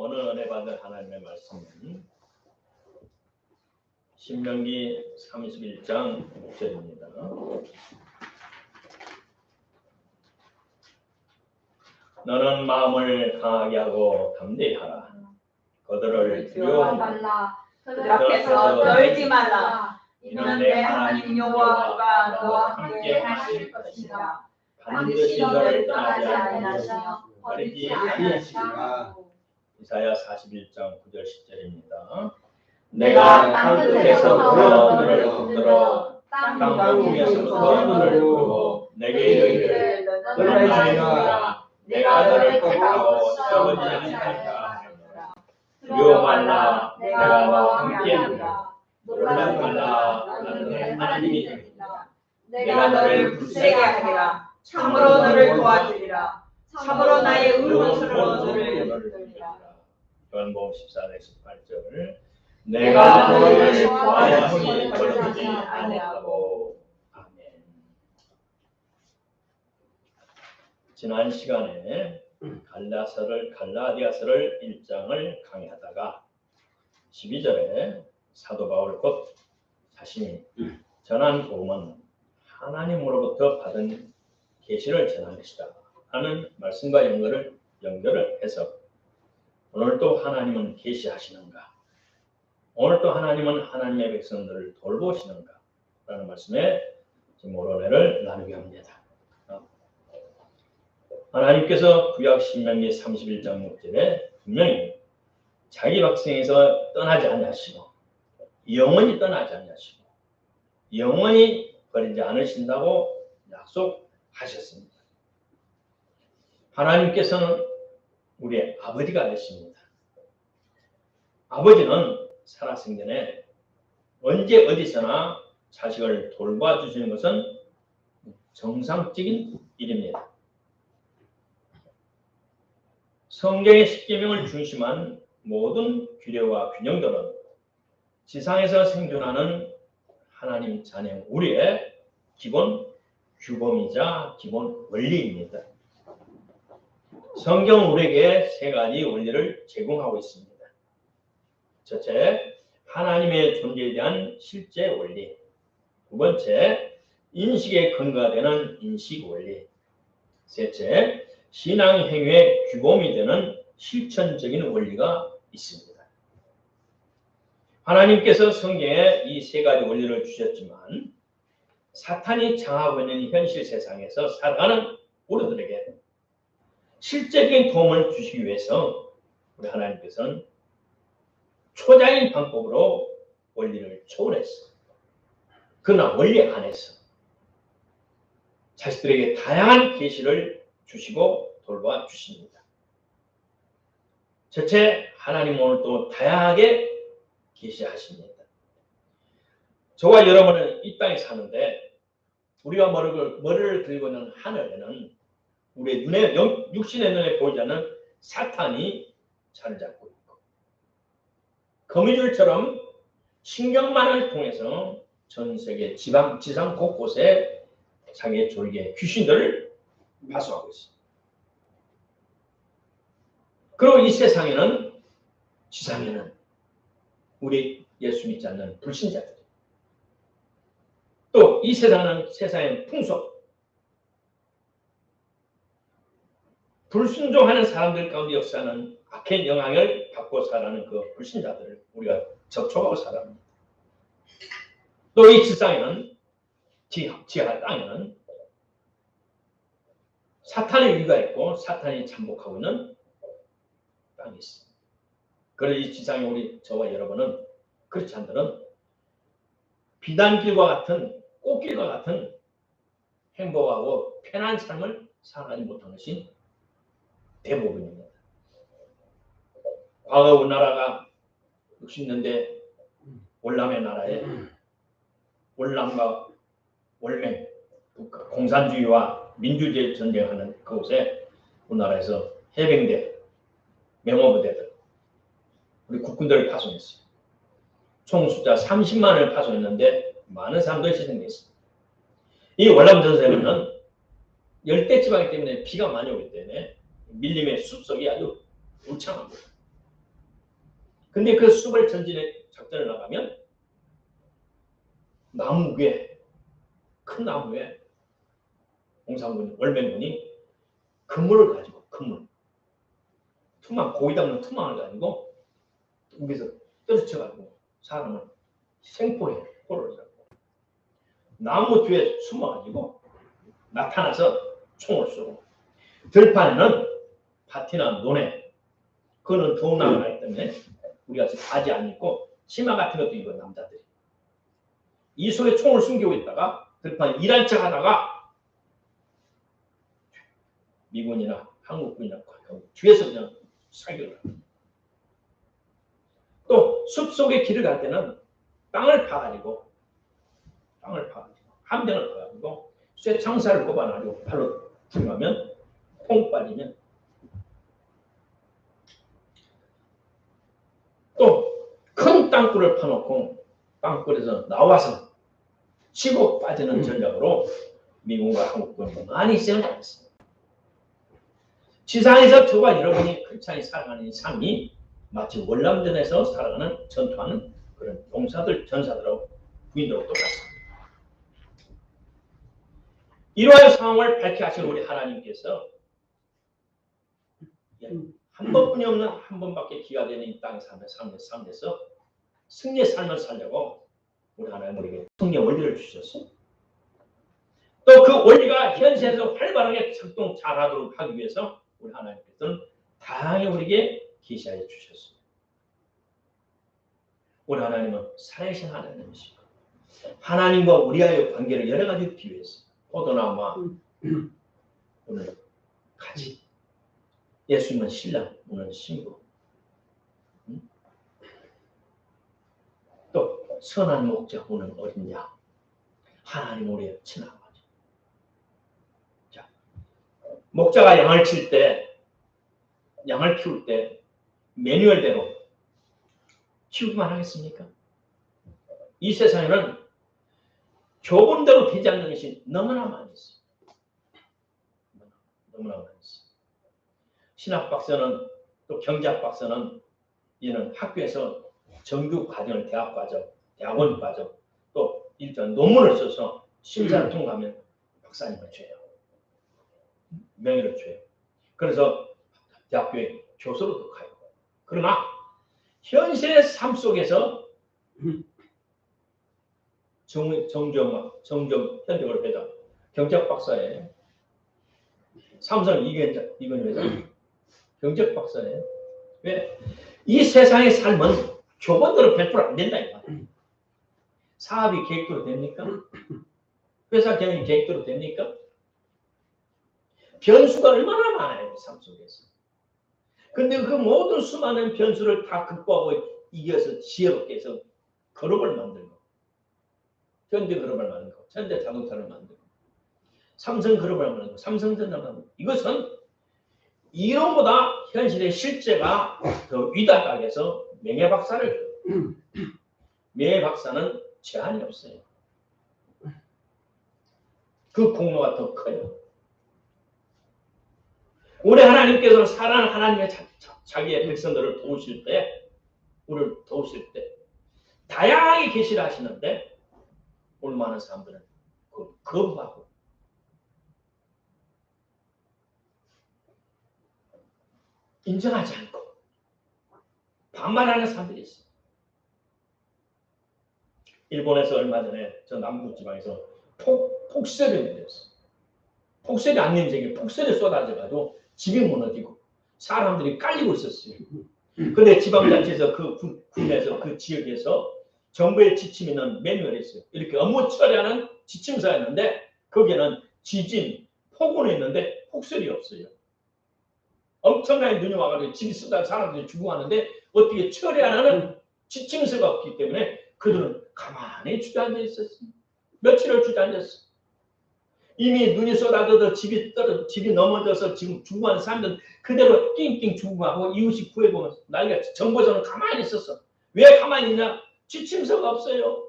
오늘 은혜 받은 하나님의 말씀은 신명기 31장 6절입니다. 너는 마음을 강하게 하고 담대히 하라. 그들을 두려워하지 말라. 그들 앞에서 떨지 말라. 이는 내 하나님 여호와가 너와 함께 하실 것이다. 반드시 너를 떠나지 아니하시며 버리지 아니하시리라. 이사야 41장 9절 10절입니다. 내가 땅 끝에서부터 너를 붙들어 땅 위에서부터 너를 부르고 내게 이르기를 너는 알지니라. 내가 너를 택하고 썩어지 아니하리라. 두려워 말라. 내가 너와 함께하리라. 놀라지 말라. 나는 내 하나님이 되리라. 내가 너를 굳세게 하리라. 참으로 너를 도와주리라. 참으로 나의 의원스러운 너를 붙들리라. 요한복음 14장 18절 내가 너를 보아하니 버리지 아니하고. 아멘. 지난 시간에 갈라디아서를 1장을 강의하다가 12절에 사도 바울 곧 자신이 전한 복음은 하나님으로부터 받은 계시를 전한 것이다 하는 말씀과 연결을 해서 오늘 또 하나님은 계시하시는가, 오늘 또 하나님은 하나님의 백성들을 돌보시는가 라는 말씀에 지금 오론회를 나누게 합니다. 하나님께서 구약 신명기 31장 6절에 분명히 자기 백성에서 떠나지 아니하시고 영원히 떠나지 아니하시고 영원히 버리지 않으신다고 약속하셨습니다. 하나님께서는 우리의 아버지가 되십니다. 아버지는 살아생전에 언제 어디서나 자식을 돌봐주시는 것은 정상적인 일입니다. 성경의 십계명을 중심한 모든 규례와 균형들은 지상에서 생존하는 하나님 자녀 우리의 기본 규범이자 기본 원리입니다. 성경은 우리에게 세 가지 원리를 제공하고 있습니다. 첫째, 하나님의 존재에 대한 실제 원리. 두 번째, 인식의 근거가 되는 인식 원리. 셋째, 신앙 행위의 규범이 되는 실천적인 원리가 있습니다. 하나님께서 성경에 이 세 가지 원리를 주셨지만 사탄이 장하고 있는 현실 세상에서 살아가는 우리들에게 실제적인 도움을 주시기 위해서 우리 하나님께서는 초자인 방법으로 원리를 초월했어. 그러나 원리 안에서 자식들에게 다양한 계시를 주시고 돌봐 주십니다. 첫째, 하나님 오늘 또 다양하게 계시하십니다. 저와 여러분은 이 땅에 사는데 우리가 머리를 들고 있는 하늘에는 우리의 눈에, 육신의 눈에 보이지 않는 사탄이 자리 잡고 있고 거미줄처럼 신경만을 통해서 전 세계 지상 곳곳에 자기의 졸개 귀신들을 파수하고 있습니다. 그리고 이 세상에는 지상에는 우리 예수 믿지 않는 불신자들, 또 이 세상의 풍속, 불순종하는 사람들 가운데 역사하는 악한 영향을 받고 살아가는 그 불신자들을 우리가 접촉하고 살아갑니다. 또 이 지상에는 지하 땅에는 사탄의 위가 있고 사탄이 잠복하고 있는 땅이 있습니다. 그래서 이 지상에 우리 저와 여러분은 그렇지 않들은 비단길과 같은 꽃길과 같은 행복하고 편한 삶을 살아가지 못하는 것이 대부분입니다. 과거 우리나라가 60년대 월남의 나라에 월남과 월맹 공산주의와 민주주의 전쟁하는 그곳에 우리나라에서 해병대, 명호부대들 우리 국군들을 파송했어요. 총 숫자 30만을 파송했는데 많은 사람들이 희생됐습니다. 이 월남 전선에는 열대 지방이기 때문에 비가 많이 오기 때문에 밀림의 숲속이 아주 울창합니다. 근데 그 수발 전진에 작전을 나가면 나무 위에, 큰 나무 위에 공산군이, 월맹군이 그물을 가지고, 그물, 투망, 고기 담는 투망을 가지고 여기서 떨어져가지고 사람을 생포해, 포로를 잡고 나무 뒤에 숨어가지고 나타나서 총을 쏘고, 들판에는 밭이나 논에, 그거는 더운 나라기 때문에 우리가 바지 안 입고 치마 같은 것도 입어, 남자들이. 이 속에 총을 숨기고 있다가 들판에 일한 척 하다가 미군이나 한국군이나 뒤에서 그냥 사격을 합니다. 또 숲속에 길을 갈 때는 땅을 파가지고 함정을 파가지고 쇠창살을 꼽아가지고 발로 들어가면 콩 빠지면, 또 큰 땅굴을 파놓고 땅굴에서 나와서 치고 빠지는 전략으로 미군과 한국군이 많이 쓰여졌습니다. 지상에서 저와 여러분이 그렇게 살아가는 삶이 마치 월남전에서 살아가는, 전투하는 그런 용사들, 전사들하고 부인들하고 똑같습니다. 이러한 상황을 밝게 하신 우리 하나님께서 한 번뿐이 없는, 한 번밖에 기가 되는 이 땅의 삶에서 승리의 삶을 살려고 우리 하나님 우리에게 승리의 원리를 주셨어요. 또 그 원리가 현실에서 활발하게 작동 잘하도록 하기 위해서 우리 하나님께서는 다양하게 우리에게 계시하여 주셨습니다. 우리 하나님은 살아계신 하나님이시고, 하나님과 우리와의 관계를 여러 가지 비유했어요. 포도나무와 오늘 가지, 예수님은 신랑, 오늘 신부, 또 선한 목자, 오늘 어린 양, 하나님 우리의 친아버지. 자, 목자가 양을 칠 때, 양을 키울 때 매뉴얼대로 키우기만 하겠습니까? 이 세상에는 교본대로 되지 않는 것이 너무나 많이 있어요. 너무나 많이 있어요. 신학 박사는, 또 경제학 박사는 이는 학교에서 정규 과정을, 대학 과정, 대학원 과정, 또 일단 논문을 써서 심사를 통과하면 박사님을 줘요. 명예를 줘요. 그래서 대학교에 교수로도 가요. 그러나 현실의 삶 속에서 정정 현대걸 회장, 경제학 박사예요. 삼성 이건 회장, 경제학 박사예요. 왜? 이 세상의 삶은 교본대로 100% 안 된다 이거. 사업이 계획대로 됩니까? 회사 경영이 계획대로 됩니까? 변수가 얼마나 많아요, 삶 속에서. 근데 그 모든 수많은 변수를 다 극복하고 이겨서 지혜롭게 해서 그룹을 만들고, 현대 그룹을 만들고, 현대 자동차를 만들고, 삼성 그룹을 만들고, 삼성전자를 만들고, 이것은 이론보다 현실의 실제가 더 위다하게 해서 명예박사를 줘요. 명예박사는 제한이 없어요. 그 공로가 더 커요. 우리 하나님께서 사랑하는 하나님의 자기의 백성들을 도우실 때, 우리를 도우실 때 다양하게 계시를 하시는데, 오늘 많은 사람들은 거부하고 인정하지 않고 반발하는 사람들이 있어요. 일본에서 얼마 전에 저 남부 지방에서 폭설이 내렸어요. 폭설이 안 내리는 폭설이 쏟아져가지고 집이 무너지고 사람들이 깔리고 있었어요. 근데 지방자치에서 그 군에서 그 지역에서 정부의 지침에는 매뉴얼이 있어요. 이렇게 업무 처리하는 지침서였는데 거기에는 지진, 폭우는 있는데 폭설이 없어요. 엄청나게 눈이 와가지고 집이 쓰다 사람들이 죽어가는데 어떻게 처리하는 지침서가 없기 때문에 그들은 가만히 주저앉아 있었어요. 며칠을 주저앉았어요. 이미 눈이 쏟아져서 집이 넘어져서 지금 죽어가는 사람들은 그대로 낑낑 죽어가고 이웃이 구해보면 난리가 정부에서는 가만히 있었어. 왜 가만히 있냐? 지침서가 없어요.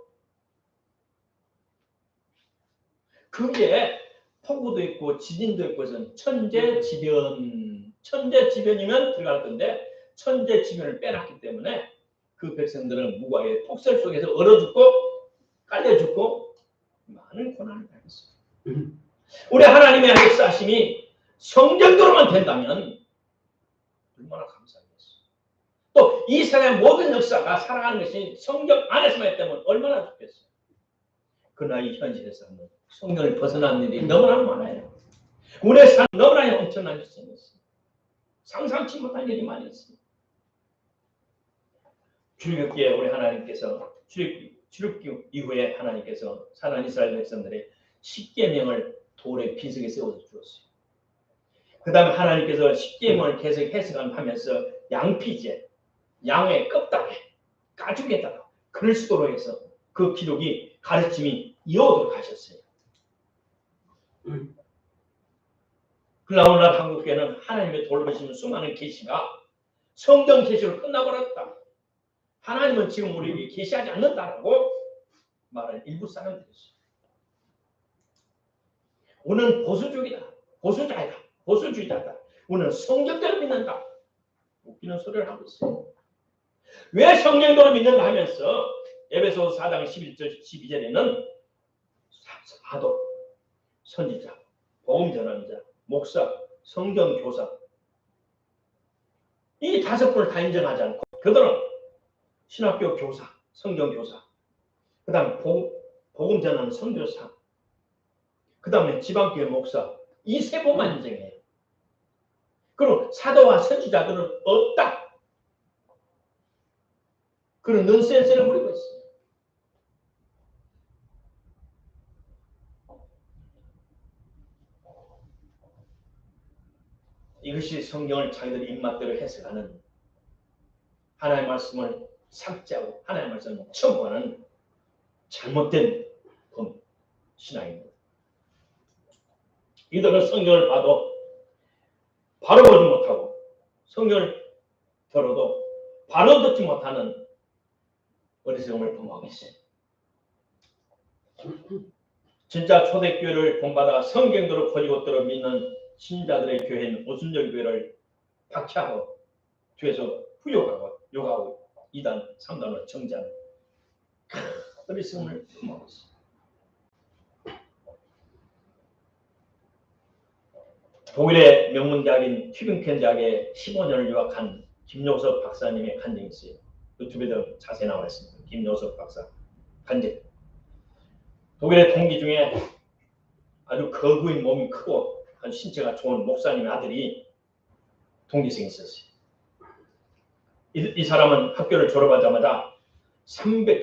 그게 폭우도 있고 지진도 있고 해서 천재지변이면 들어갈 건데 천재지변을 빼놨기 때문에 그 백성들은 무고하게 폭설 속에서 얼어 죽고 깔려 죽고 많은 고난을 당했어요. 우리 하나님의 역사하심이 성경대로만 된다면 얼마나 감사하겠어요. 또 이 세상의 모든 역사가 살아가는 것이 성경 안에서만 했다면 얼마나 좋겠어요. 그러나 이 현실에서는 성경을 벗어난 일이 너무나 많아요. 우리의 삶 너무나 엄청난 일이 생겼어요. 상상치 못한 일이 많이 있습니다. 출애굽기에 우리 하나님께서 출애굽기 이후에 하나님께서 살아난 이스라엘 백성들의 십계명을 돌의 비석에 세워서 주었어요. 그 다음에 하나님께서 십계명을 계속 해석하면서 양피제, 양의 껍데기, 가죽에다가 그리스도로 해서 그 기록이 가르침이 이어오도록 하셨어요. 그러나 오늘날 한국교회는 하나님의 돌보시는 수많은 계시가 성경 계시로 끝나버렸다. 하나님은 지금 우리에게 계시하지 않는다라고 말하는 일부 사람들이었어요. 우리는 보수주의다, 보수주의자다. 우리는 성경대로 믿는다. 웃기는 소리를 하고 있어요. 왜 성경대로 믿는가 하면서 에베소서 4장 11절 12절에는 사도, 선지자, 복음 전환자, 목사, 성경 교사 이 5분을 다 인정하지 않고 그들은 신학교 교사, 성경 교사, 그 다음에 복음 전환 선교사, 그 다음에 지방교회 목사 이 3분만 인정해요. 그리고 사도와 선지자들은 없다. 그런 넌센스를 부리고 있어요. 이것이 성경을 자기들의 입맛대로 해석하는 하나님의 말씀을 삭제하고 하나님의 말씀을 첨부하는 잘못된 신앙입니다. 이들은 성경을 봐도 바로 보지 못하고 성경을 들어도 바로 듣지 못하는 어리석음을 범하고 있어요. 진짜 초대교회를 본받아 성경대로 권위고대로 믿는 신자들의 교회는 오순절 교회를 박해하고 뒤에서 후욕하고 욕하고 2단, 3단으로 정지하는 어리석음을 범하고 있어요. 독일의 명문대학인 튜빙켄 대학에 15년을 유학한 김요섭 박사님의 간증이 있어요. 유튜브에도 자세히 나와 있습니다. 김요섭 박사 간증. 독일의 동기 중에 아주 거구인 몸이 크고 아주 신체가 좋은 목사님의 아들이 동기생이 있었어요. 이 사람은 학교를 졸업하자마자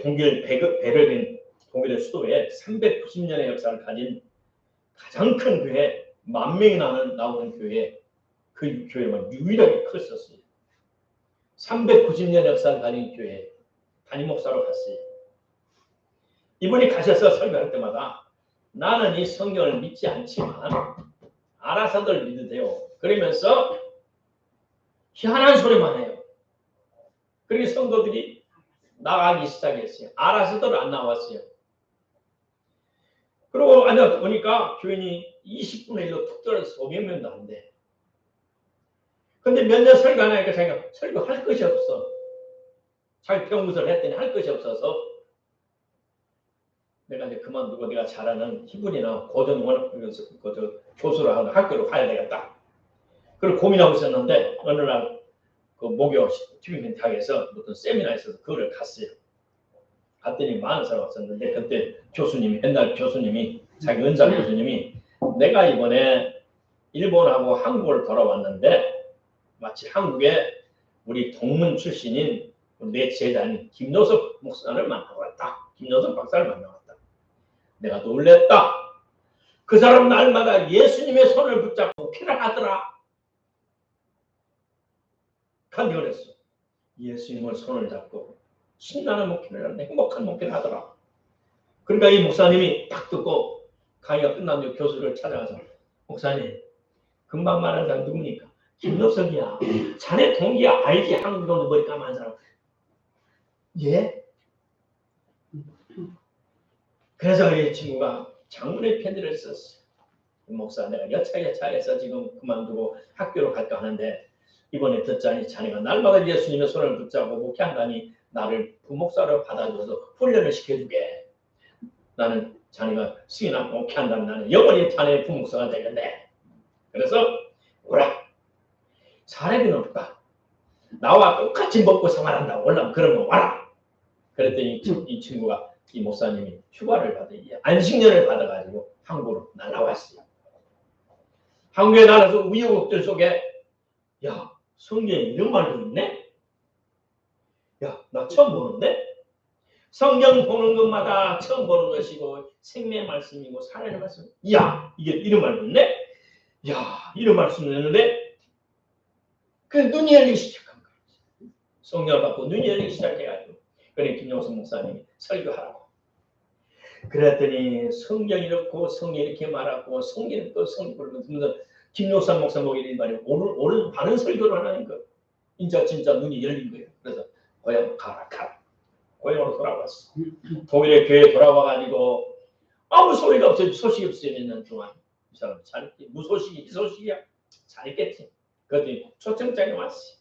독일 베를린 독일의 수도에 390년의 역사를 가진 가장 큰 교회 10,000명이 나오는 교회 그 교회만 유일하게 컸었어요. 390년 역사를 가진 교회 담임 목사로 갔어요. 이분이 가셔서 설교할 때마다 나는 이 성경을 믿지 않지만 알아서들 믿으세요. 그러면서 희한한 소리만 해요. 그리고 성도들이 나가기 시작했어요. 알아서들 안 나왔어요. 그리고 보니까 교인이 20분의 1로 툭 떨어져서 500명도 안 돼. 근데 몇 년 설교 안 하니까 자기가 설교할 것이 없어. 자기 병무서를 했더니 할 것이 없어서 내가 이제 그만두고 내가 잘하는 히브리나 고전 교수를 하는 학교로 가야 되겠다. 그걸 고민하고 있었는데 어느 날 그 목요 튜빙켄 대학에서 어떤 세미나에 있어서 그거를 갔어요. 갔더니 많은 사람 왔었는데 그때 옛날 교수님이 자기 은사 교수님이 내가 이번에 일본하고 한국을 돌아왔는데 마치 한국에 우리 동문 출신인 내 제자인 김요섭 목사를 만나고 왔다. 김요섭 박사를 만나고 왔다. 내가 놀랬다. 그 사람 날마다 예수님의 손을 붙잡고 목회를 하더라. 간증을 했어. 예수님의 손을 잡고 신나는 목회를 하는데 행복한 목회를 하더라. 그러니까 이 목사님이 딱 듣고 강의가 끝난 뒤 교수를 찾아가서 목사님 금방 말한 사람 누굽니까? 김요섭이야. 자네 동기야. 알지? 한국에 머리 까만 사람. 예? 그래서 이 친구가 장문의 편지를 썼어요. 목사 내가 여차여차해서 지금 그만두고 학교로 갈까 하는데 이번에 듣자니 자네가 날마다 예수님의 손을 붙잡고 목회한다니 나를 부목사로 받아줘서 훈련을 시켜주게. 나는 자네가 승인하고 목회한다면 나는 영원히 자네의 부목사가 되겠네. 그래서 오라. 사례비는 없다. 나와 똑같이 먹고 생활한다고 올라면 그러면 와라. 그랬더니 이 친구가 이 목사님이 휴가를 받아 안식년을 받아가지고 한국으로 날아왔어요. 한국에 나가서 우여곡절 속에 야 성경에 이런 말도 있네? 야 나 처음 보는데? 성경 보는 것마다 처음 보는 것이고 생명의 말씀이고 살아있는 말씀. 야 이게 이런 말도 있네? 야 이런 말씀을 했는데 그 눈이 열리기 시작한 거예요. 성경을 받고 눈이 열리기 시작해가지고 그래 김용선 목사님이 설교하라고. 그랬더니 성경이 이렇고 성경이 이렇게 말하고 성경이 또 성경을 듣면서 김용선 목사 목이 말이 옳은 바른 설교를 하는 거. 진짜 눈이 열린 거예요. 그래서 고향 가라. 고향으로 돌아왔어. 독일의 교회에 돌아와가지고 아무 소리가 없어요. 소식이 없어요. 몇 년 동안. 이 사람 잘했지. 무소식이 희소식이야. 잘했겠지. 그랬더니 초청장이 왔어.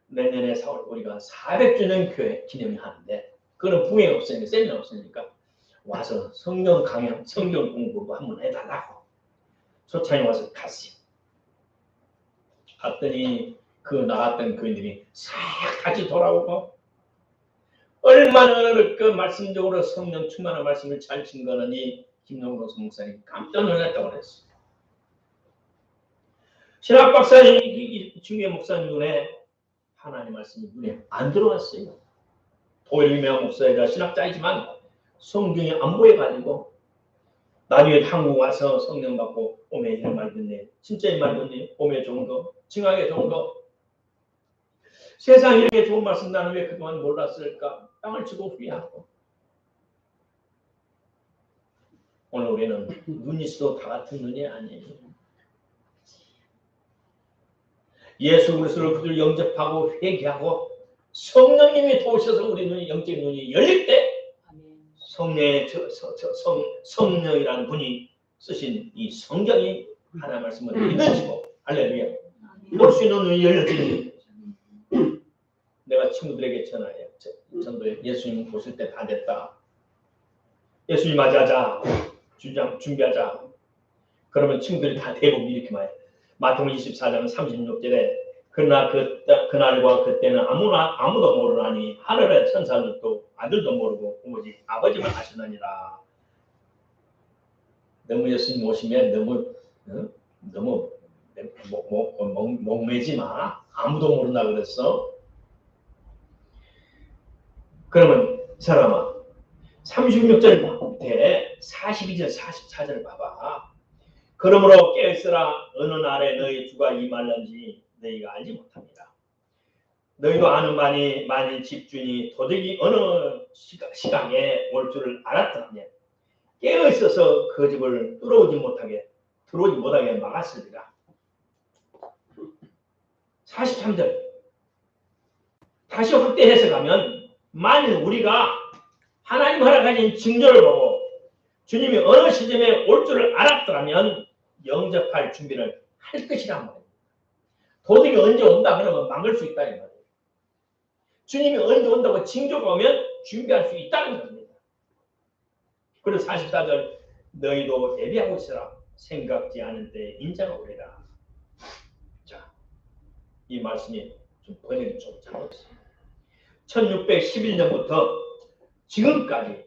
내년에 4월 우리가 400주년 교회 기념을 하는데 그거는 부흥이 없으니까 세미나 없으니까 와서 성경 강연, 성경 공부도 한번 해달라고 초청이 와서 갔어요. 갔더니 그 나갔던 교인들이 싹 같이 돌아오고 얼마나 그 말씀적으로 성령 충만한 말씀을 잘 증거하니 김용건 목사님 깜짝 놀랐다고 그랬어요. 신학 박사님, 중계 목사님 눈에 하나님 말씀이 눈에 안 들어왔어요. 도일 유명한 목사이자 신학자이지만 성경이 안 보여가지고 나중에 한국 와서 성령 받고 오메 이런 말 듣네. 진짜 이 말 듣네. 오메 좋은 거, 증하게 좋은 거. 세상에 이렇게 좋은 말씀 나는 왜 그동안 몰랐을까? 땅을 치고 후회하고. 오늘 우리는 눈이 있어도 다 같은 눈이 아니에요. 예수 그리스도를 그들 영접하고 회개하고 성령님이 도우셔서 우리 눈이 영적 눈이 열릴 때 성령의 성령이라는 분이 쓰신 이 성경이 하나의 말씀을 믿어지고 할렐루야 볼 수 있는 눈이 열려지는 내가 친구들에게 전화해 전도에 예수님 보실 때 다 됐다. 예수님 맞이하자. 준비하자. 그러면 친구들이 다 대부분 이렇게 말해. 마태복음 24장 36절에 그날과 그때는 아무도 모르나니 하늘의 천사들도 아들도 모르고 오직 아버지만 아시느니라. 너무 예수님 오시면 너무 목매지 마. 아무도 모른다 그랬어. 그러면 사람아 36절 밑에 42절 44절 봐봐. 그러므로 깨어있으라. 어느 날에 너희 주가 임할는지 너희가 알지 못합니다. 너희도 아는 바니 만일 집주인이 도둑이 어느 시각에 올 줄을 알았다면 깨어있어서 그 집을 들어오지 못하게 막았으리라. 43절 다시 확대 해석하면 만일 우리가 하나님 허락하신 징조를 보고 주님이 어느 시점에 올 줄을 알았더라면 영접할 준비를 할 것이란 말입니다. 도둑이 언제 온다 그러면 막을 수 있다는 말이에요. 주님이 언제 온다고 징조가 오면 준비할 수 있다는 겁니다. 그리고 44절 너희도 예비하고 있으라. 생각지 않은 때에 인자가 오리라. 자, 이 말씀이 좀 번역이 좀 잘못했어요. 1611년부터 지금까지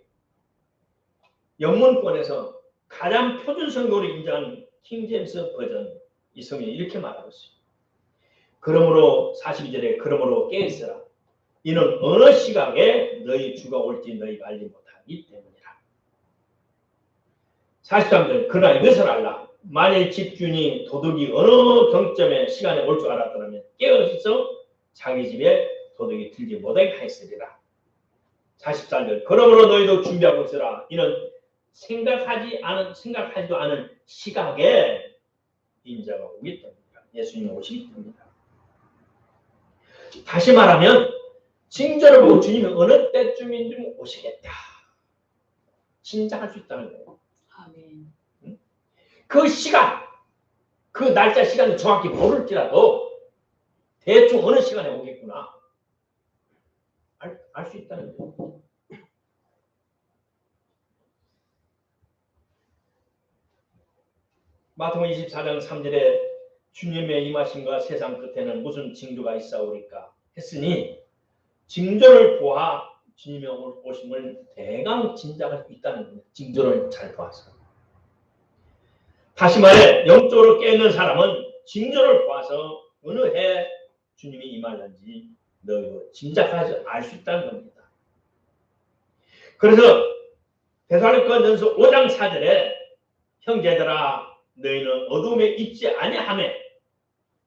영문권에서 가장 표준 성경으로 인정한 킹제임스 버전 이 성경이 이렇게 말하고 있어요. 그러므로 42절에 그러므로 깨어있으라. 이는 어느 시각에 너희 주가 올지 너희가 알지 못하기 때문이라. 43절 그러나 이것을 알라. 만일 집주인이 도둑이 어느 경점에 시간에 올 줄 알았더라면 깨어있어 자기 집에 도둑이 들지 못하게 하였으리라. 44절 그러므로 너희도 준비하고 있으라. 이는 생각하지도 않은 시각에 인자가 오기 때문이다. 예수님이 오시기 때문이다. 다시 말하면 징조를 보고 주님이 어느 때쯤인지 오시겠다. 짐작할 수 있다는 거예요. 아멘. 그 시간, 그 날짜 시간을 정확히 모를지라도 대충 어느 시간에 오겠구나 알 수 있다는 거예요. 마태복음 24장 3절에 주님의 임하심과 세상 끝에는 무슨 징조가 있사오리까 했으니 징조를 보아 주님의 오심을 대강 짐작할 수 있다는 거예요. 징조를 잘 보아서. 다시 말해 영적으로 깨어있는 사람은 징조를 보아서 어느 해 주님이 임하는지 너희도 짐작하지 알 수 있다는 겁니다. 그래서 데살로니가전서 5장 4절에 형제들아 너희는 어둠에 있지 아니하매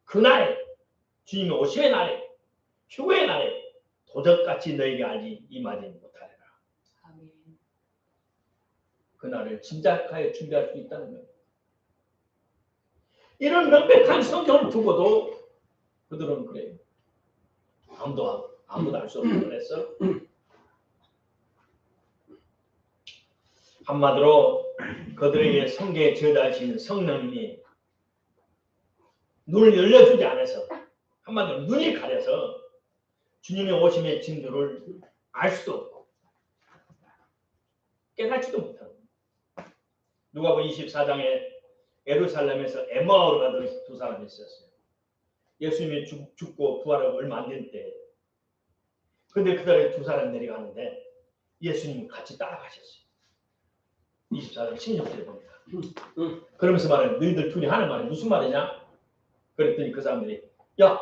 그날에 주님의 오심의 날에 휴거의 날에 도적같이 너희가 알지 임하지 못하리라. 아멘. 그날을 짐작하여 준비할 수 있다는 거예요. 이런 명백한 성경을 두고도 그들은 그래요. 아무도 알 수 없는 걸 했어. 한마디로 그들에게 성경에 저자하신 성령님이 눈을 열려주지 않아서 한마디로 눈이 가려서 주님의 오심의 징조를 알 수도 없고 깨닫지도 못하고 누가복음 24장에 예루살렘에서 에마오로 가던 두 사람이 있었어요. 예수님이 죽고 부활하고 얼마 안 된 때. 그런데 그들의 두 사람이 내려가는데 예수님이 같이 따라가셨어요. 24장 16절에 봅니다. 그러면서 말해요. 너희들 둘이 하는 말이 무슨 말이냐? 그랬더니 그 사람들이 야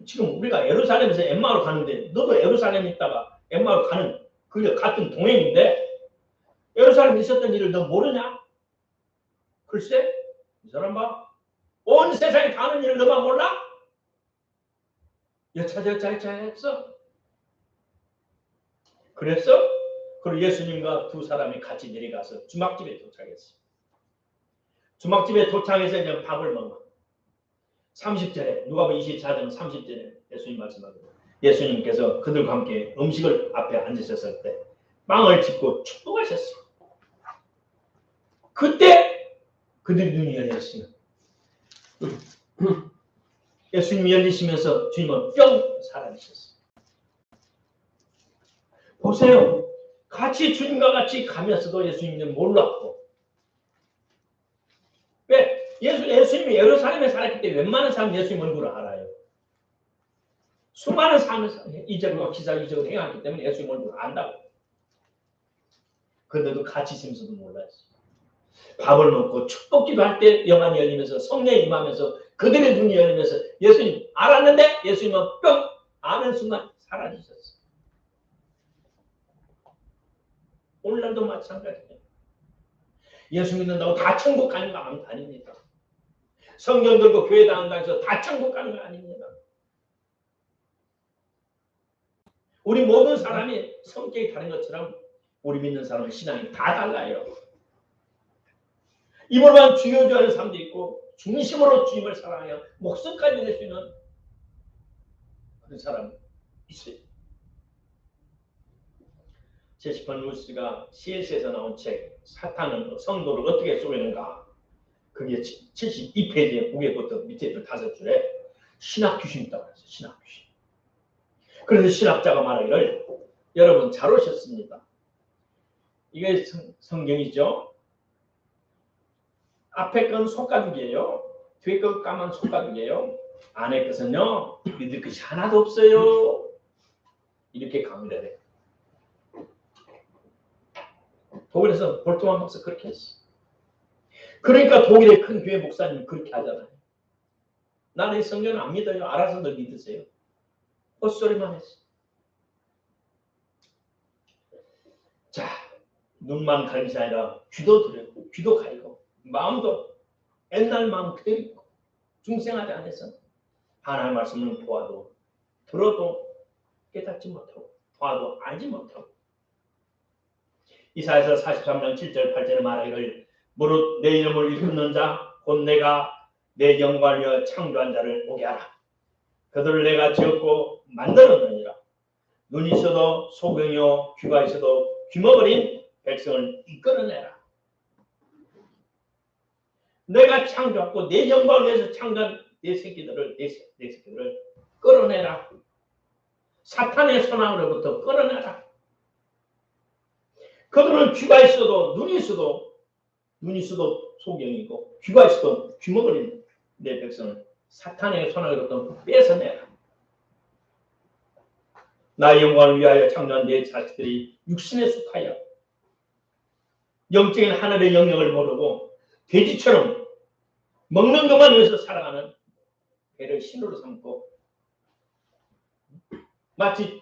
지금 우리가 예루살렘에서 엠마오로 가는데 너도 예루살렘에 있다가 엠마오로 가는 그게 같은 동행인데 예루살렘에 있었던 일을 너 모르냐? 글쎄 이 사람 봐. 온 세상에 다 하는 일을 너만 몰라? 여차저차 했어? 그랬어? 그리고 예수님과 두 사람이 같이 내려가서 주막집에 도착했어요. 주막집에 도착해서 이제 밥을 먹어. 30절에 누가복음 24장 30절에 예수님 말씀하거든요. 예수님께서 그들과 함께 음식을 앞에 앉으셨을 때 빵을 짚고 축복하셨어요. 그때 그들 눈이 열렸어요. 예수님이 열리시면서 주님은 뿅 사라지셨어요. 보세요. 같이 주님과 같이 가면서도 예수님은 몰랐고 왜? 예수님이 예루살렘에 살았기 때문에 웬만한 사람 예수님 얼굴을 알아요. 수많은 사람을 이적과 기사 이적을 행했기 때문에 예수님 얼굴을 안다고. 그런데도 같이 있으면서도 몰랐어요. 밥을 먹고 축복기도 할 때 영안이 열리면서 성령이 임하면서 그들의 눈이 열리면서 예수님 알았는데 예수님은 뿅 아는 순간 사라지셨어요. 오늘날도 마찬가지예요. 예수 믿는다고 다 천국 가는 거 아닙니다. 성경 들고 교회 다닌다고 해서 다 천국 가는 거 아닙니다. 우리 모든 사람이 성격이 다른 것처럼 우리 믿는 사람의 신앙이 다 달라요. 입으로만 주여 주하는 사람도 있고 중심으로 주님을 사랑하여 목숨까지 낼 수 있는 그런 사람이 있어요. 제시판 루스가 CS에서 나온 책 사탄은 성도를 어떻게 쏘는가 그게 72페이지에 무게부터 밑에 5줄에 신학 귀신이 있다고 했어요. 신학 귀신. 그래서 신학자가 말하기를 여러분 잘 오셨습니다. 이게 성경이죠. 앞에 건 속가죽이에요. 뒤에 건 까만 속가죽이에요. 안에 것은요 믿을 것이 하나도 없어요. 이렇게 강의를 해요. 독일에서 볼트만 박사 그렇게 했어. 그러니까 독일의 큰 교회 목사님이 그렇게 하잖아요. 나는 이 성경을 안 믿어요. 알아서 너 믿으세요. 헛소리만 했어. 자, 눈만 가린 것이 아니라 귀도 두렵고 귀도 가리고 마음도 옛날 마음 그대로 있고 중생하지 않아서 하나님의 말씀을 보아도 들어도 깨닫지 못하고 봐도 알지 못하고 이사야서 43장 7절 8절에 말하기를 무릇 내 이름을 일컫는 자 곧 내가 내 영광을 위하여 창조한 자를 오게 하라. 그들을 내가 지었고 만들었느니라. 눈이 있어도 소경이요 귀가 있어도 귀머거린 백성을 이끌어내라. 내가 창조했고 내 영광을 위해서 창조한 내 새끼들을 끌어내라. 사탄의 손아로부터 끌어내라. 그들은 귀가 있어도 눈이 있어도 소경이고 귀가 있어도 귀머거리는 내 백성은 사탄의 손아로부터 뺏어내라. 나의 영광을 위하여 창조한 내 자식들이 육신에 속하여 영적인 하늘의 영역을 모르고 돼지처럼 먹는 것만 위해서 살아가는 배를 신으로 삼고 마치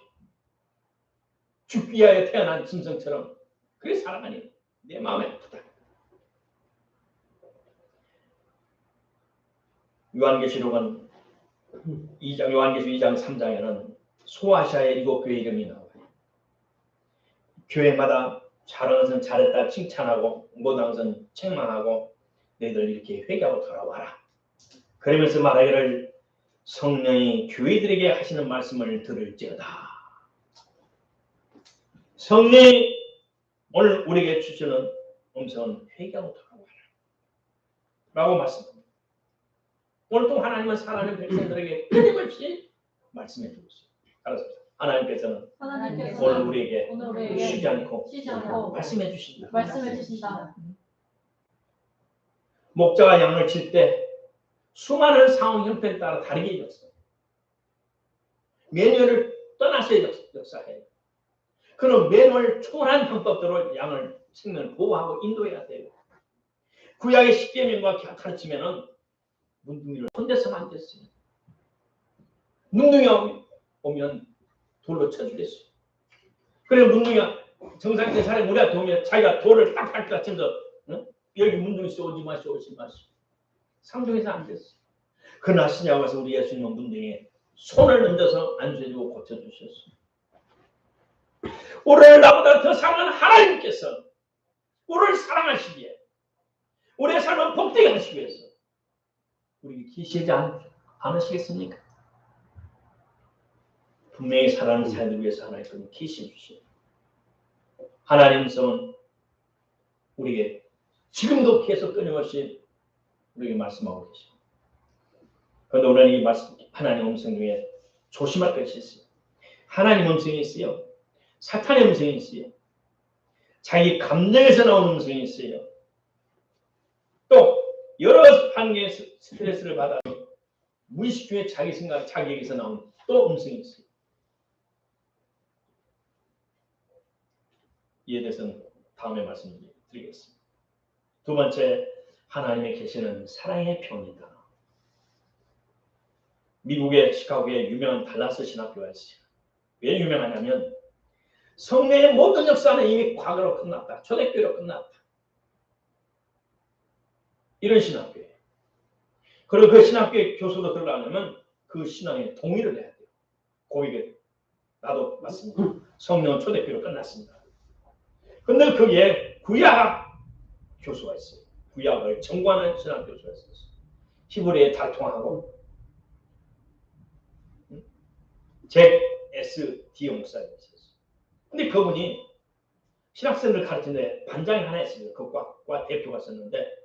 죽기 위하여 태어난 짐승처럼 그렇게 살아가니 내 마음에 아프다. 요한계시록은 2장, 요한계시록 2장 3장에는 소아시아의 7교회 이름이 나와요. 교회마다 잘하는 것은 잘했다 칭찬하고 못한 것은 책망하고 너희들 이렇게 회개하고 돌아와라. 그러면서 말하기를 성령이 교회들에게 하시는 말씀을 들을지어다. 성령이 오늘 우리에게 주시는 음성은 회개하고 돌아와라 라고 말씀합니다. 오늘도 하나님은 사랑하는 백성들에게 끊임없이 말씀해 주고 있어요. 알았어요. 하나님께서는 오늘 우리에게 쉬지 않고 말씀해 주신다. 목자가 양을 칠 때 수많은 상황 형편에 따라 다르게 역사해요. 매뉴얼을 떠나서 역사해요. 그럼 매뉴얼 초월한 방법대로 양을 생명을 보호하고 인도해야 돼요. 구약의 십계명과 가르치면은 문둥이를 혼자서만 안 됐어요. 문둥이가 오면 돌로 쳐주겠어요. 그래 문둥이가 정상적인 사람이 우리한테 오면 자기가 돌을 딱딱 치면서 여기 문둥이 쏘지 마시오. 상종해서 안 됐어요. 그러나 신약 와서 우리 예수님은 문둥이에 손을 얹어서 안수해주고 고쳐주셨어요. 우리를 나보다 더 사랑하는 하나님께서 우리를 사랑하시기에 우리의 삶을 복되게 하시기 위해서 우리에게 계시지 않으시겠습니까? 분명히 사랑하는 사람들 위해서 하나님께서 계시해 주시오. 하나님의 음성은 우리에게 지금도 계속 끊임없이 우리에게 말씀하고 계십니다. 그런데 우리는 이 말씀, 하나님의 음성 중에 조심할 것이 있어요. 하나님의 음성이 있어요. 사탄의 음성이 있어요. 자기 감정에서 나오는 음성이 있어요. 또 여러 환경의 스트레스를 받아 무의식 중에 자기 생각, 자기에게서 나오는 또 음성이 있어요. 이에 대해서는 다음에 말씀드리겠습니다. 두 번째, 하나님의 계시는 사랑의 표현이다. 미국의 시카고에 유명한 달라스 신학교가 있어요. 왜 유명하냐면 성령의 모든 역사는 이미 과거로 끝났다. 초대교회로 끝났다. 이런 신학교예요. 그리고 그 신학교의 교수로 들어가려면 그 신앙에 동의를 해야 돼요. 고백에 나도 맞습니다. 성령은 초대교회로 끝났습니다. 근데 거기에 구약 교수가 있어요. 구약을 전공하는 신학 교수가 있어요. 히브리에 잘 통하고 잭 S. 디 목사가 있었어요. 근데 그분이 신학생들 가르치는데 반장이 하나 있어요. 그 과 대표가 있었는데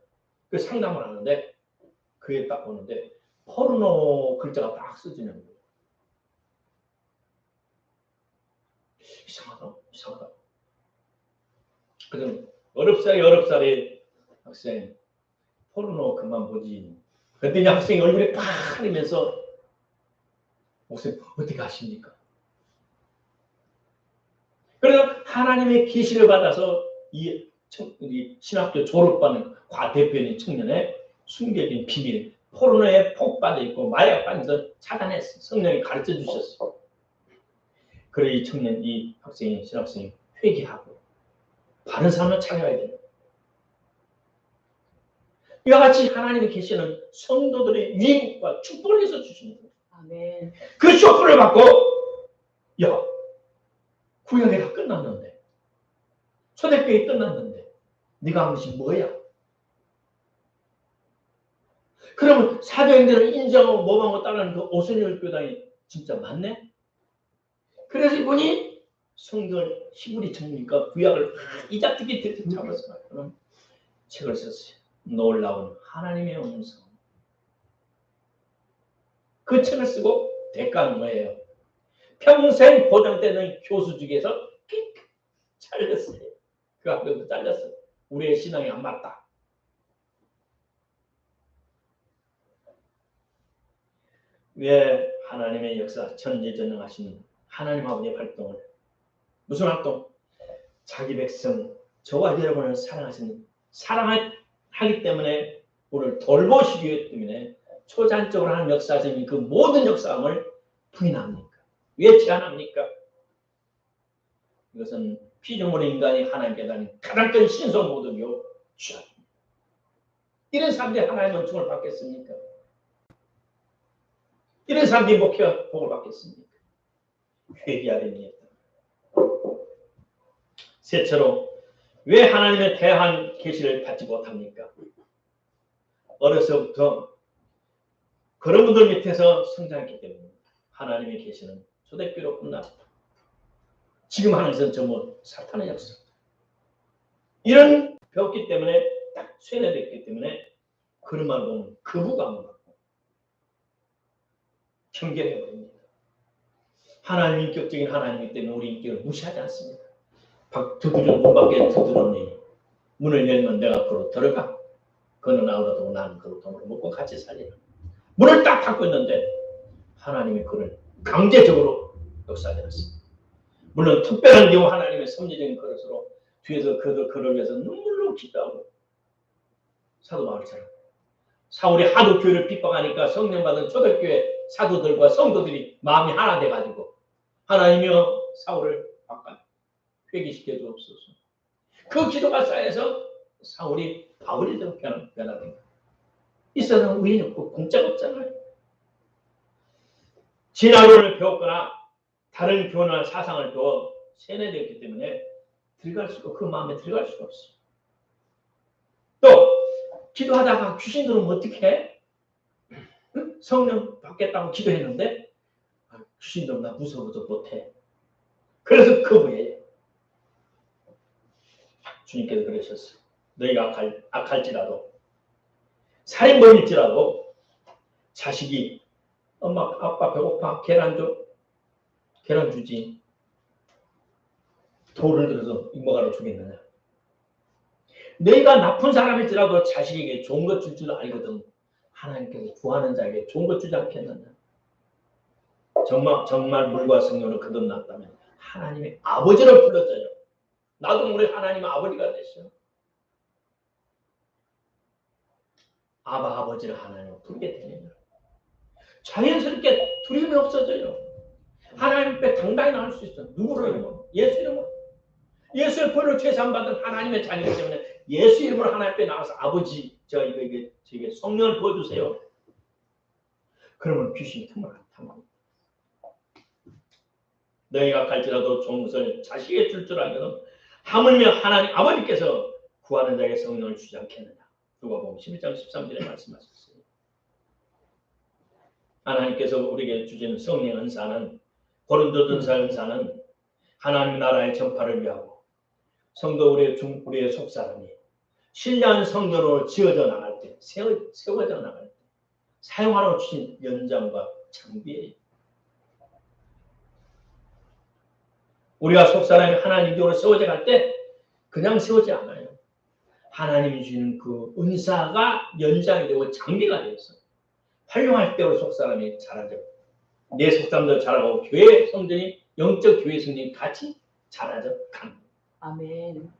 그 상담을 하는데 그에 딱 보는데 포르노 글자가 딱 써지는 거예요. 이상하다. 그래서 어렵사리 학생 포르노 그만 보지. 그랬더니 학생이 얼굴이 파리면서 목사님 어떻게 아십니까? 그래서 하나님의 계시를 받아서 이 신학교 졸업하는 과대표인 청년의 숨겨진 비밀, 포르노에 폭받아 있고 마약 반에서 차단해서 성령이 가르쳐 주셨어요. 그래 이 청년, 이 학생이 신학생이 회개하고 바른 삶을 찾아가야 돼요. 이와 같이 하나님의 계시는 성도들의 위복과 축복을 위해서 주시는 거예요. 아멘. 그 쇼크를 받고 야 구약이 다 끝났는데 초대교회 끝났는데 네가 한 것이 뭐야? 그러면 사도행전을 인정하고 모방하고 따르는 그 오순절 교단이 진짜 맞네? 그래서 이분이 성경을 히브리 전이니까 구약을 이자특히 잡아서 그런 책을 썼어요. 놀라운 하나님의 음성. 그 책을 쓰고 대가는 뭐예요? 평생 보장되는 교수직에서 잘렸어요. 그 학교도 잘렸어요. 우리의 신앙이 안 맞다. 왜 하나님의 역사, 전지전능하신 하나님 아버지의 활동을, 무슨 활동? 자기 백성, 저와 여러분을 사랑하기 때문에 우리를 돌보시기 때문에 초자연적으로 하는 역사적인 그 모든 역사함을 부인합니까? 왜 제안합니까? 이것은 피조물의 인간이 하나님께 다닌 가장 큰 신성 모독이요 죄악입니다. 이런 사람들이 하나님의 은총을 받겠습니까? 이런 사람들이 복을 받겠습니까? 회개하려니 했다. 셋째로 왜 하나님의 대한 계시를 받지 못합니까? 어려서부터 그런 분들 밑에서 성장했기 때문에 하나님의 계시는 초대교로 끝났다. 지금 하는 것은 전부 사탄의 역사. 이런 배웠기 때문에 딱 쇠뇌됐기 때문에 그런 말 보면 거부감을 받고 경계해버립니다. 하나님 인격적인 하나님이기 때문에 우리 인격을 무시하지 않습니다. 두드려 문 밖에 두드러니 문을 열면 내가 그로 들어가. 그는 나오라도 나는 그로 돈으로 먹고 같이 살리라. 문을 딱 닫고 있는데 하나님이 그를 강제적으로 역사되었습니다. 물론 특별한 경우 하나님의 섭리적인 그릇으로 뒤에서 그를 위해서 눈물로 기도하고 사도 바울처럼 사울이 하도 교회를 핍박하니까 성령 받은 초대교회 사도들과 성도들이 마음이 하나 돼가지고 하나님이여 사울을 바꿔 회개시켜 주옵소서. 그 기도가 쌓여서 사울이 바울이 되어 변화된 거예요. 이 사람은 우연이 없고 공짜가 없잖아요. 진화론을 배웠거나 다른 교훈이나 사상을 배워 세뇌되었기 때문에 그 마음에 들어갈 수가 없어요. 또 기도하다가 귀신 들어오면 어떻게 해? 성령 받겠다고 기도했는데 귀신 들어오면 나 무서워서 못해. 그래서 거부해요. 주님께서 그러셨어요. 너희가 악할지라도 살인범일지라도 자식이 엄마 아빠 배고파 계란 줘. 계란 주지. 돌을 들어서 먹으러 주겠느냐. 너희가 나쁜 사람일지라도 자식에게 좋은 것 줄 줄 알거든. 하나님께서 구하는 자에게 좋은 것 주지 않겠느냐. 정말 물과 성령으로 거듭났다면 하나님의 아버지를 불렀어요. 나도 우리 하나님의 아버지가 됐어요. 아버지를 하나님을 부르게 되면 자연스럽게 두려움이 없어져요. 하나님 앞에 당당히 나올 수 있어요. 누구로 이름으로? 예수 이름으로. 예수의 벌로 죄산받은 하나님의 자녀이기 때문에 예수 이름으로 하나님 앞에 나와서 아버지 저에게 성령을 부어주세요. 그러면 귀신이 탐합니다. 너희가 갈지라도 좋은 것을 자식에게 줄 줄 알거든 하물며 하나님 아버지께서 구하는 자에게 성령을 주지 않겠느냐. 누가복음 11장 13절에 말씀하셨어요. 하나님께서 우리에게 주시는 성령 은사는 고린도전서 은사는 하나님 나라의 전파를 위하고 성도 우리의 속사람이 신뢰한 성도로 지어져 나갈 때 세워져 나갈 때 사용하라고 주신 연장과 장비예요. 우리가 속사람이 하나님 교회로 세워져 갈 때 그냥 세우지 않아요. 하나님이 주시는 그 은사가 연장이 되고 장비가 되어서 활용할 때 우리 속사람이 자라죠. 내 속사람도 자라고 교회 성전이 영적 교회 성전이 같이 자라죠. 아멘.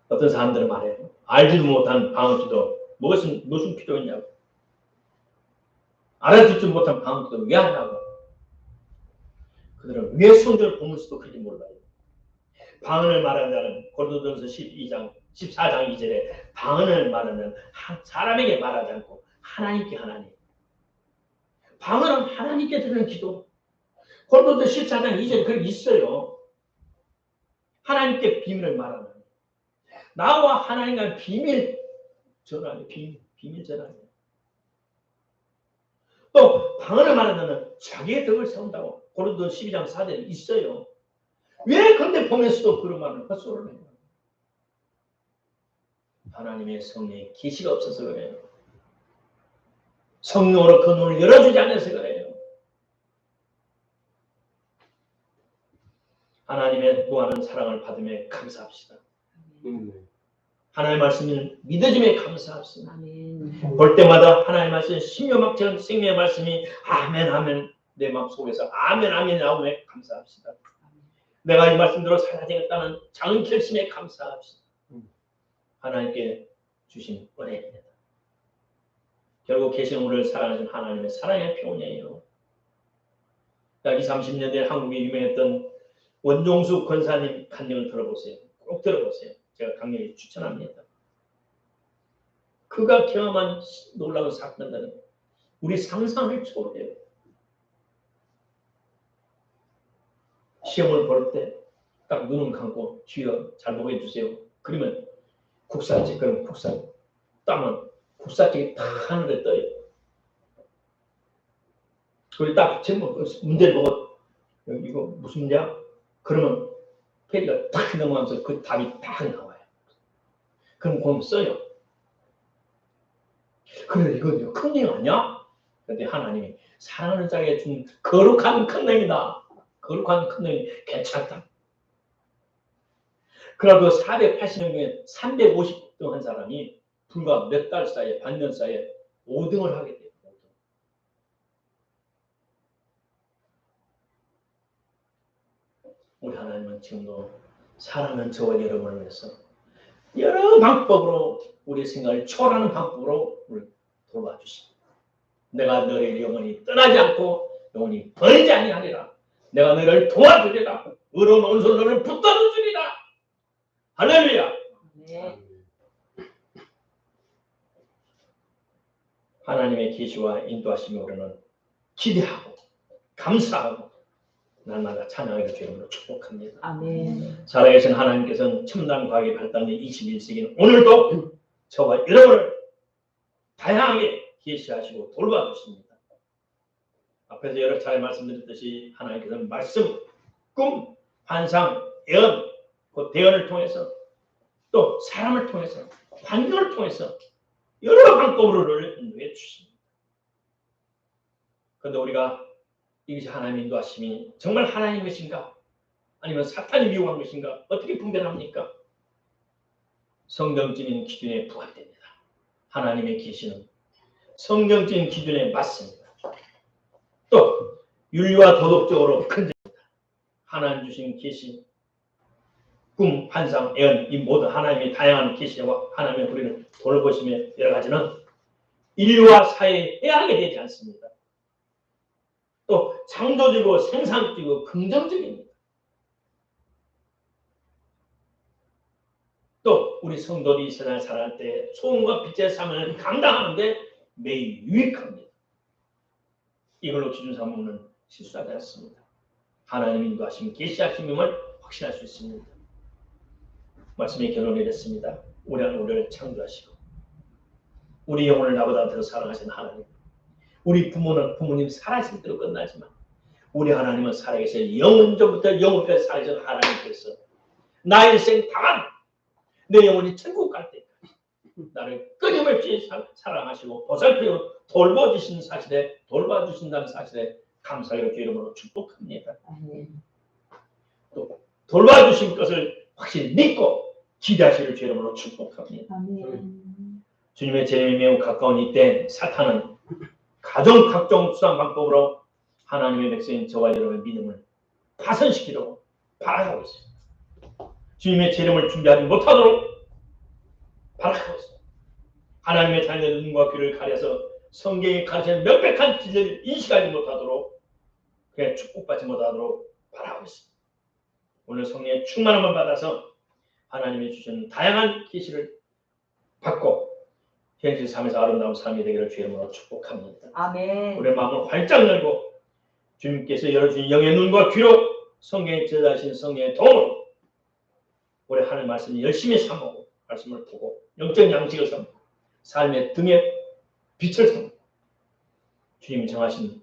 어떤 사람들은 말해요. 알지도 못한 방언기도 무슨 필요 있냐고. 알아듣지 못한 방언기도 왜 하냐고. 그들은 왜 성전을 보면서도 그렇게 몰라요. 방언을 말하는 자는 고린도전서 14장 2절에 방언을 말하는 사람에게 말하지 않고 하나님께 하나님. 방언은 하나님께 드리는 기도. 고린도전서 14장 2절에 그렇게 있어요. 하나님께 비밀을 말하는. 나와 하나님과 비밀 전화예요. 비밀 전화예요. 또 방언을 말하는 자기의 덕을 세운다고 고린도전서 12장 4절에 있어요. 왜 그런데 보면서도 그런 말을 헛소리를 해요? 하나님의 성령의 계시가 없어서 그래요. 성령으로 그 눈을 열어주지 않아서 그래요. 하나님의 무한한 사랑을 받음에 감사합시다. 하나님의 말씀을 믿어짐에 감사합시다. 아멘. 볼 때마다 하나님의 말씀 신묘막처럼 생명의 말씀이 아멘 아멘 내 마음속에서 아멘 아멘 나오며 감사합시다. 내가 이 말씀대로 살아야 되겠다는 작은 결심에 감사합시다. 하나님께 주신 은혜입니다. 결국 계신 우리를 사랑하신 하나님의 사랑의 표현이에요. 약 20, 30년 전 한국에 유명했던 원종수 권사님 간증을 들어보세요. 꼭 들어보세요. 제가 강력히 추천합니다. 그가 경험한 놀라운 사건들은 우리 상상을 초월해요. 시험을 볼 때 딱 눈을 감고 주여 잘 보게 해주세요. 그러면 국사책, 그럼 국사 따면 국사책이 다 하늘에 떠요. 그리고 딱 제목 문제를 보고 이거 무슨 문제야? 그러면 페이지가 딱 넘어가면서 그 답이 딱 나와요. 그럼 그럼 써요. 그래 이거 큰 일 아니야? 그런데 하나님이 사랑하는 자에게 준 거룩한 큰 능이다. 거룩한 큰 능이 괜찮다. 그래도 480년 중에 350등 한 사람이 불과 몇 달 사이에 반년 사이에 5등을 하게 돼요. 5등. 우리 하나님은 지금도 사랑하는 저와 여러분을 위해서 여러 방법으로 우리 생각을 초월하는 방법으로 우리를 돌봐주십니다. 내가 너를 영원히 떠나지 않고 영원히 버리지 아니하리라. 내가 너를 도와주리라. 의로운 온손 너를 붙들어주리라. 할렐루야. 네. 하나님의 계시와 인도하심에 우리는 기대하고 감사하고 날마다 찬양하게 되므로 축복합니다. 아멘. 살아계신 하나님께서는 첨단 과학이 발달된 21세기는 오늘도 저와 여러분을 다양하게 계시하시고 돌봐주십니다. 앞에서 여러 차례 말씀드렸듯이 하나님께서는 말씀, 꿈, 환상, 예언, 그 대언을 통해서 또 사람을 통해서 환경을 통해서 여러 방법으로 인도해 주십니다. 그런데 우리가 이것이 하나님의 인도하심이 정말 하나님의 것인가 아니면 사탄이 미혹한 것인가 어떻게 분별합니까? 성경적인 기준에 부합됩니다. 하나님의 계시는 성경적인 기준에 맞습니다. 또 윤리와 도덕적으로 큰절입니다. 하나님 주신 계시, 꿈, 환상, 예언 이 모든 하나님의 다양한 계시와 하나님의 우리를 돌보시며 여러 가지는 인류와 사회에 해하게 되지 않습니다. 또 창조적이고 생산적이고 긍정적입니다. 또 우리 성도들이 이 세상을 살아갈 때 소음과 빛의 삶을 감당하는데 매우 유익합니다. 이걸로 기준 삼으면 실수하지 않습니다. 하나님 인도하심, 계시하심임을 확신할 수 있습니다. 말씀의 결론이 이랬습니다. 우리 하나님 우리를 창조하시고 우리 영혼을 나보다 더 사랑하시는 하나님. 우리 부모님 살아있을 때로 끝나지만 우리 하나님은 살아계신 영원전부터 영원까지 살아계신 하나님께서 나의 인생 다한 내 영혼이 천국 갈 때까지 나를 끊임없이 사랑하시고 보살피고 돌봐주신 사실에 돌봐주신다는 사실에 감사의 이름으로 축복합니다. 또 돌봐주신 것을 확실히 믿고 기대하시는 이름으로 축복합니다. 주님의 재림이 매우 가까운 이때 사탄은 각종 수단 방법으로 하나님의 백성인 저와 여러분의 믿음을 파손시키려고 발악하고 있습니다. 주님의 재림을 준비하지 못하도록 발악하고 있습니다. 하나님의 자녀의 눈과 귀를 가려서 성경이 가르치는 명백한 진리를 인식하지 못하도록 그냥 축복받지 못하도록 발악하고 있습니다. 오늘 성령의 충만함을 받아서 하나님이 주신 다양한 계시를 받고 현실 삶에서 아름다운 삶이 되기를 주의 이름으로 축복합니다. 아멘. 우리의 마음을 활짝 열고 주님께서 열어주신 영의 눈과 귀로 성경에 제자하신 성령의 도움으로 우리 하나님의 말씀을 열심히 삼고 말씀을 보고 영적 양식을 삼고 삶의 등에 빛을 삼고 주님이 정하신